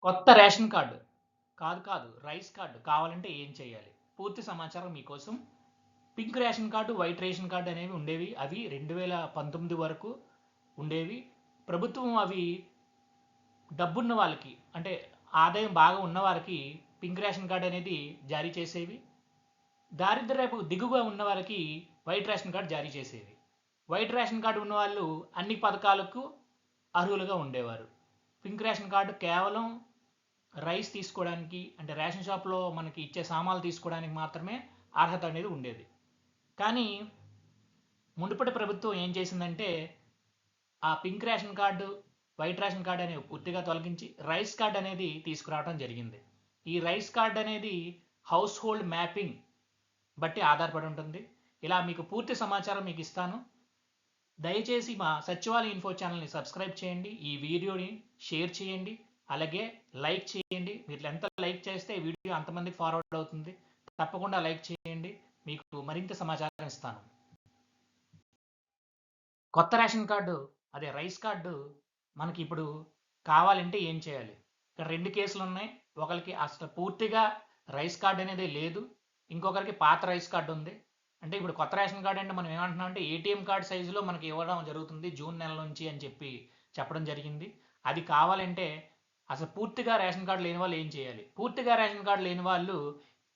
కొత్త ration card కాదు rice card కావాలంటే ఏం చేయాలి? పూర్తి సమాచారం మీకోసం. Pink ration card, white ration card అనేవి ఉండేవి. అవి 2019 వరకు ఉండేవి. ప్రభుత్వం అవి డబ్బున్న వాళ్ళకి, అంటే ఆదాయం బాగా ఉన్న వారికి పింక్ రేషన్ కార్డు అనేది జారీ చేసేవి. దారిద్ర్యపు దిగువగా ఉన్న వారికి వైట్ రేషన్ కార్డు జారీ చేసేవి. వైట్ రేషన్ కార్డు ఉన్న వాళ్ళు అన్ని పథకాలకు అర్హులుగా ఉండేవారు. పింక్ రేషన్ కార్డు కేవలం రైస్ తీసుకోవడానికి, అంటే రేషన్ షాప్లో మనకి ఇచ్చే సామాన్లు తీసుకోవడానికి మాత్రమే అర్హత అనేది ఉండేది. కానీ మునుపటి ప్రభుత్వం ఏం చేసిందంటే ఆ pink ration card, white ration card అనేవి పూర్తిగా తొలగించి రైస్ కార్డు అనేది తీసుకురావడం జరిగింది. ఈ రైస్ కార్డు అనేది హౌస్ హోల్డ్ మ్యాపింగ్ బట్టి ఆధారపడి ఉంటుంది. ఇలా మీకు పూర్తి సమాచారం మీకు ఇస్తాను. దయచేసి మా సచివాలయ ఇన్ఫో ఛానల్ని సబ్స్క్రైబ్ చేయండి, ఈ వీడియోని షేర్ చేయండి, అలాగే లైక్ చేయండి. మీరు ఎంత లైక్ చేస్తే వీడియో అంతమందికి ఫార్వర్డ్ అవుతుంది. తప్పకుండా లైక్ చేయండి, మీకు మరింత సమాచారం ఇస్తాను. కొత్త రేషన్ కార్డు, అదే రైస్ కార్డు మనకి ఇప్పుడు కావాలంటే ఏం చేయాలి? ఇక్కడ 2 కేసులు ఉన్నాయి. ఒకరికి అసలు పూర్తిగా రైస్ కార్డు అనేది లేదు, ఇంకొకరికి పాత రైస్ కార్డు ఉంది. అంటే ఇప్పుడు కొత్త రేషన్ కార్డు అంటే మనం ఏమంటున్నాం అంటే ఏటీఎం కార్డు సైజులో మనకి ఇవ్వడం జరుగుతుంది జూన్ నెల నుంచి అని చెప్పడం జరిగింది. అది కావాలంటే అసలు పూర్తిగా రేషన్ కార్డు లేని వాళ్ళు ఏం చేయాలి? పూర్తిగా రేషన్ కార్డు లేని వాళ్ళు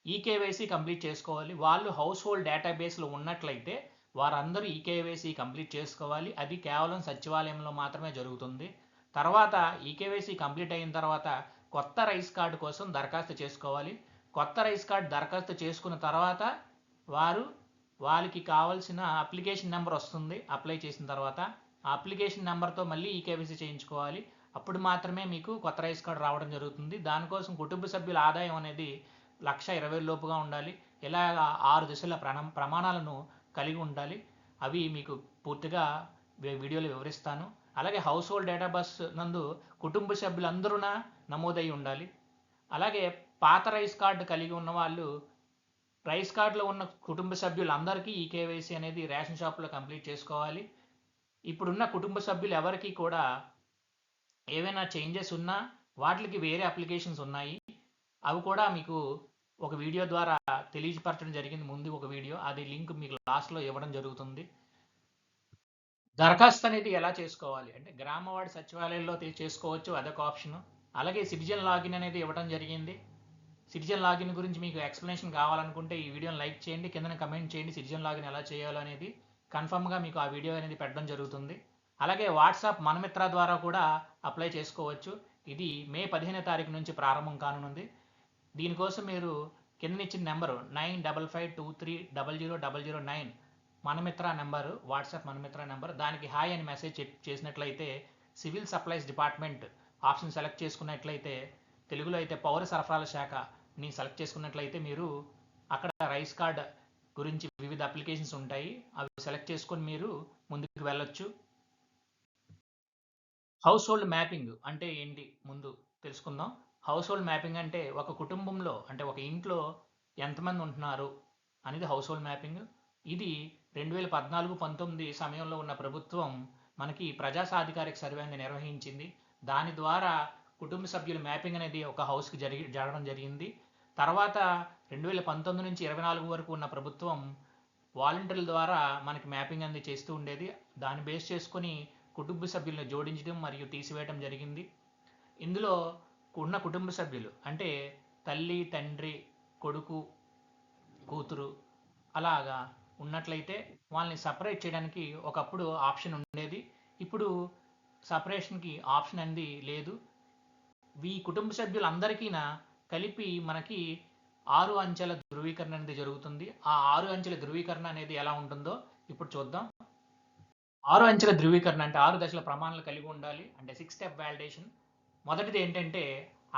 ఈకేవైసీ కంప్లీట్ చేసుకోవాలి. వాళ్ళు హౌస్ హోల్డ్ డేటాబేస్లో ఉన్నట్లయితే వారందరూ ఈకేవైసీ కంప్లీట్ చేసుకోవాలి. అది కేవలం సచివాలయంలో మాత్రమే జరుగుతుంది. తర్వాత ఈకేవైసీ కంప్లీట్ అయిన తర్వాత కొత్త రైస్ కార్డు కోసం దరఖాస్తు చేసుకోవాలి. కొత్త రైస్ కార్డు దరఖాస్తు చేసుకున్న తర్వాత వాళ్ళకి కావాల్సిన అప్లికేషన్ నెంబర్ వస్తుంది. అప్లై చేసిన తర్వాత ఆ అప్లికేషన్ నెంబర్తో మళ్ళీ ఈకేవైసీ చేయించుకోవాలి. అప్పుడు మాత్రమే మీకు కొత్త రైస్ కార్డు రావడం జరుగుతుంది. దానికోసం కుటుంబ సభ్యుల ఆదాయం అనేది 1,20,000 లోపుగా ఉండాలి. ఇలా 6 దశల ప్రమాణాలను కలిగి ఉండాలి. అవి మీకు పూర్తిగా వీడియోలో వివరిస్తాను. అలాగే హౌస్ హోల్డ్ డేటాబేస్ నందు కుటుంబ సభ్యులందరూ నమోదై ఉండాలి. అలాగే పాత రైస్ కార్డు కలిగి ఉన్న వాళ్ళు, రైస్ కార్డులో ఉన్న కుటుంబ సభ్యులందరికీ ఈ కేవైసీ అనేది రేషన్ షాప్లో కంప్లీట్ చేసుకోవాలి. ఇప్పుడున్న కుటుంబ సభ్యులు ఎవరికి కూడా ఏవైనా చేంజెస్ ఉన్నా వాటికి వేరే అప్లికేషన్స్ ఉన్నాయి. అవి కూడా మీకు ఒక వీడియో ద్వారా తెలియపరచడం జరిగింది. ముందు ఒక వీడియో, అది లింక్ మీకు లాస్ట్లో ఇవ్వడం జరుగుతుంది. దరఖాస్తు అనేది ఎలా చేసుకోవాలి అంటే గ్రామవార్డు సచివాలయంలో చేసుకోవచ్చు, అదొక ఆప్షన్. అలాగే సిటిజన్ లాగిన్ అనేది ఇవ్వడం జరిగింది. సిటిజన్ లాగిన్ గురించి మీకు ఎక్స్ప్లెనేషన్ కావాలనుకుంటే ఈ వీడియోని లైక్ చేయండి, కింద కమెంట్ చేయండి సిటిజన్ లాగిన్ ఎలా చేయాలో అనేది. కన్ఫర్మ్గా మీకు ఆ వీడియో అనేది పెట్టడం జరుగుతుంది. అలాగే వాట్సాప్ మనమిత్ర ద్వారా కూడా అప్లై చేసుకోవచ్చు. ఇది మే 15వ తారీఖు నుంచి ప్రారంభం కానుంది. దీనికోసం మీరు కిందనిచ్చిన number 9552300009 Manamitra number, WhatsApp Manamitra number, దానికి హాయ్ అని మెసేజ్ చేసినట్లయితే civil supplies department option select చేసుకున్నట్లయితే, తెలుగులో అయితే పౌర సరఫరాల శాఖని సెలెక్ట్ చేసుకున్నట్లయితే మీరు అక్కడ రైస్ కార్డ్ గురించి వివిధ అప్లికేషన్స్ ఉంటాయి, అవి సెలెక్ట్ చేసుకొని మీరు ముందుకు వెళ్ళొచ్చు. హౌస్ హోల్డ్ మ్యాపింగ్ అంటే ఏంటి ముందు తెలుసుకుందాం. హౌస్ హోల్డ్ మ్యాపింగ్ అంటే ఒక కుటుంబంలో, అంటే ఒక ఇంట్లో ఎంతమంది ఉంటున్నారు అనేది హౌస్ హోల్డ్ మ్యాపింగ్. ఇది 2014-19 సమయంలో ఉన్న ప్రభుత్వం మనకి ప్రజా సాధికారిక సర్వేని నిర్వహించింది. దాని ద్వారా కుటుంబ సభ్యుల మ్యాపింగ్ అనేది ఒక హౌస్కి జరగడం జరిగింది. తర్వాత 2019 నుంచి 24 వరకు ఉన్న ప్రభుత్వం వాలంటీర్ల ద్వారా మనకి మ్యాపింగ్ అనేది చేస్తూ ఉండేది. దాన్ని బేస్ చేసుకొని కుటుంబ సభ్యులను జోడించడం మరియు తీసివేయడం జరిగింది. ఇందులో ఉన్న కుటుంబ సభ్యులు అంటే తల్లి, తండ్రి, కొడుకు, కూతురు అలాగా ఉన్నట్లయితే వాళ్ళని సపరేట్ చేయడానికి ఒకప్పుడు ఆప్షన్ ఉండేది. ఇప్పుడు సపరేషన్కి ఆప్షన్ అనేది లేదు. ఈ కుటుంబ సభ్యులందరికీ కలిపి మనకి 6 అంచెల ధృవీకరణ అనేది జరుగుతుంది. ఆ 6 అంచెల ధృవీకరణ అనేది ఎలా ఉంటుందో ఇప్పుడు చూద్దాం. 6 అంచెల ధృవీకరణ అంటే 6 దశల ప్రమాణాలు కలిగి ఉండాలి, అంటే 6 స్టెప్ వాలిడేషన్. మొదటిది ఏంటంటే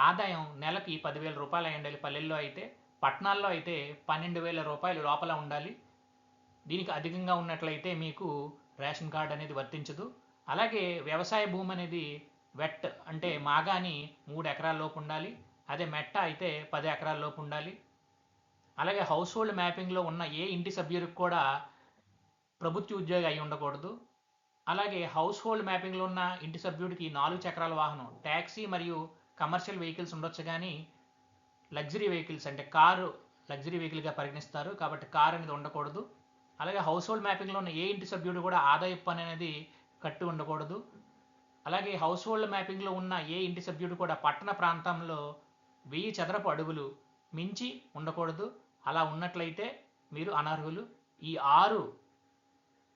ఆదాయం నెలకి 10,000 రూపాయలు అయి ఉండాలి పల్లెల్లో అయితే, పట్టణాల్లో అయితే 12,000 రూపాయలు లోపల ఉండాలి. దీనికి అధికంగా ఉన్నట్లయితే మీకు రేషన్ కార్డు అనేది వర్తించదు. అలాగే వ్యవసాయ భూమి అనేది వెట్ అంటే మాగాని 3 ఎకరాల లోపు ఉండాలి, అదే మెట్ట అయితే 10 ఎకరాల లోపు ఉండాలి. అలాగే హౌస్ హోల్డ్ మ్యాపింగ్లో ఉన్న ఏ ఇంటి సభ్యులకు కూడా ప్రభుత్వ ఉద్యోగి అయి ఉండకూడదు. అలాగే హౌస్ హోల్డ్ మ్యాపింగ్లో ఉన్న ఇంటి సభ్యుడికి 4 చక్రాల వాహనం, ట్యాక్సీ మరియు కమర్షియల్ వెహికల్స్ ఉండొచ్చు కానీ లగ్జరీ వెహికల్స్ అంటే కారు లగ్జరీ వెహికల్గా పరిగణిస్తారు, కాబట్టి కార్ అనేది ఉండకూడదు. అలాగే హౌస్ హోల్డ్ మ్యాపింగ్లో ఉన్న ఏ ఇంటి సభ్యుడు కూడా ఆదాయపు పన్ను అనేది కట్టి ఉండకూడదు. అలాగే హౌస్ హోల్డ్ మ్యాపింగ్లో ఉన్న ఏ ఇంటి సభ్యుడు కూడా పట్టణ ప్రాంతంలో 1000 చదరపు అడుగులు మించి ఉండకూడదు. అలా ఉన్నట్లయితే మీరు అనర్హులు. ఈ 6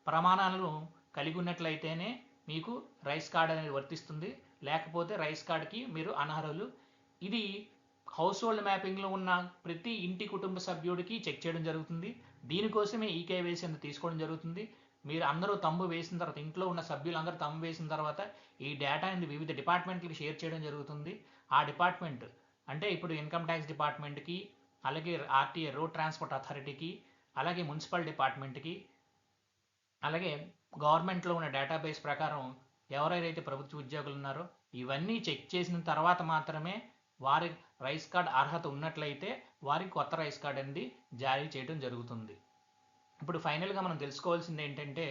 ప్రమాణాలను కలిగి ఉన్నట్లయితేనే మీకు రైస్ కార్డ్ అనేది వర్తిస్తుంది, లేకపోతే రైస్ కార్డ్కి మీరు అనర్హులు. ఇది హౌస్ హోల్డ్ మ్యాపింగ్లో ఉన్న ప్రతి ఇంటి కుటుంబ సభ్యుడికి చెక్ చేయడం జరుగుతుంది. దీనికోసమే ఈ కేవైసీ అనేది తీసుకోవడం జరుగుతుంది. మీరు అందరూ తంబు వేసిన తర్వాత, ఇంట్లో ఉన్న సభ్యులందరూ తంబు వేసిన తర్వాత ఈ డేటా అనేది వివిధ డిపార్ట్మెంట్లకి షేర్ చేయడం జరుగుతుంది. ఆ డిపార్ట్మెంట్ అంటే ఇప్పుడు ఇన్కమ్ ట్యాక్స్ డిపార్ట్మెంట్కి, అలాగే ఆర్టీఏ రోడ్ ట్రాన్స్పోర్ట్ అథారిటీకి, అలాగే మున్సిపల్ డిపార్ట్మెంట్కి, అలాగే గవర్నమెంట్లో ఉన్న డేటాబేస్ ప్రకారం ఎవరైతే ప్రభుత్వ ఉద్యోగులు ఉన్నారో ఇవన్నీ చెక్ చేసిన తర్వాత మాత్రమే వారి రైస్ కార్డ్ అర్హత ఉన్నట్లయితే వారికి కొత్త రైస్ కార్డ్ అనేది జారీ చేయడం జరుగుతుంది. ఇప్పుడు ఫైనల్గా మనం తెలుసుకోవాల్సింది ఏంటంటే,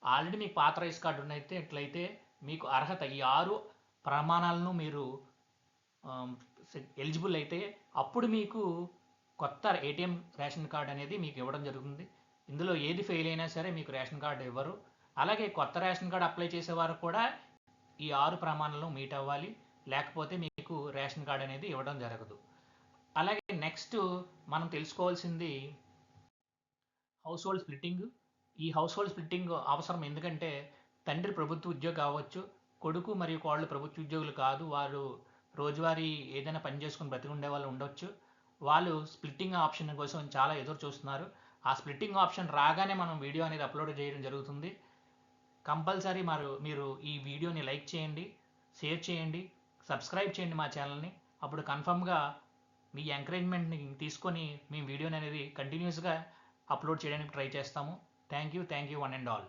ఆల్రెడీ మీకు పాత రైస్ కార్డు ఉన్నట్లయితే మీకు అర్హత ఈ 6 ప్రమాణాలను మీరు ఎలిజిబుల్ అయితే అప్పుడు మీకు కొత్త ఏటీఎం రేషన్ కార్డ్ అనేది మీకు ఇవ్వడం జరుగుతుంది. ఇందులో ఏది ఫెయిల్ అయినా సరే మీకు రేషన్ కార్డు ఇవ్వరు. అలాగే కొత్త రేషన్ కార్డు అప్లై చేసేవారు కూడా ఈ 6 ప్రమాణాలను మీట్ అవ్వాలి, లేకపోతే మీకు రేషన్ కార్డు అనేది ఇవ్వడం జరగదు. అలాగే నెక్స్ట్ మనం తెలుసుకోవాల్సింది హౌస్ హోల్డ్ స్ప్లిట్టింగ్. ఈ హౌస్ హోల్డ్ స్ప్లిట్టింగ్ అవసరం ఎందుకంటే తండ్రి ప్రభుత్వ ఉద్యోగి కావచ్చు, కొడుకు మరియు కోడలు ప్రభుత్వ ఉద్యోగులు కాదు, వారు రోజువారీ ఏదైనా పని చేసుకుని బ్రతికి ఉండే వాళ్ళు ఉండొచ్చు. వాళ్ళు స్ప్లిట్టింగ్ ఆప్షన్ కోసం చాలా ఎదురు చూస్తున్నారు. ఆ స్ప్లిట్టింగ్ ఆప్షన్ రాగానే మనం వీడియో అనేది అప్లోడ్ చేయడం జరుగుతుంది. కంపల్సరీ మీరు ఈ వీడియోని లైక్ చేయండి, షేర్ చేయండి, సబ్స్క్రైబ్ చేయండి మా ఛానల్ని. అప్పుడు కన్ఫర్మ్గా మీ ఎంకరేజ్మెంట్ని తీసుకొని మేము వీడియోని అనేది కంటిన్యూస్గా అప్లోడ్ చేయడానికి ట్రై చేస్తాము. Thank you one and all.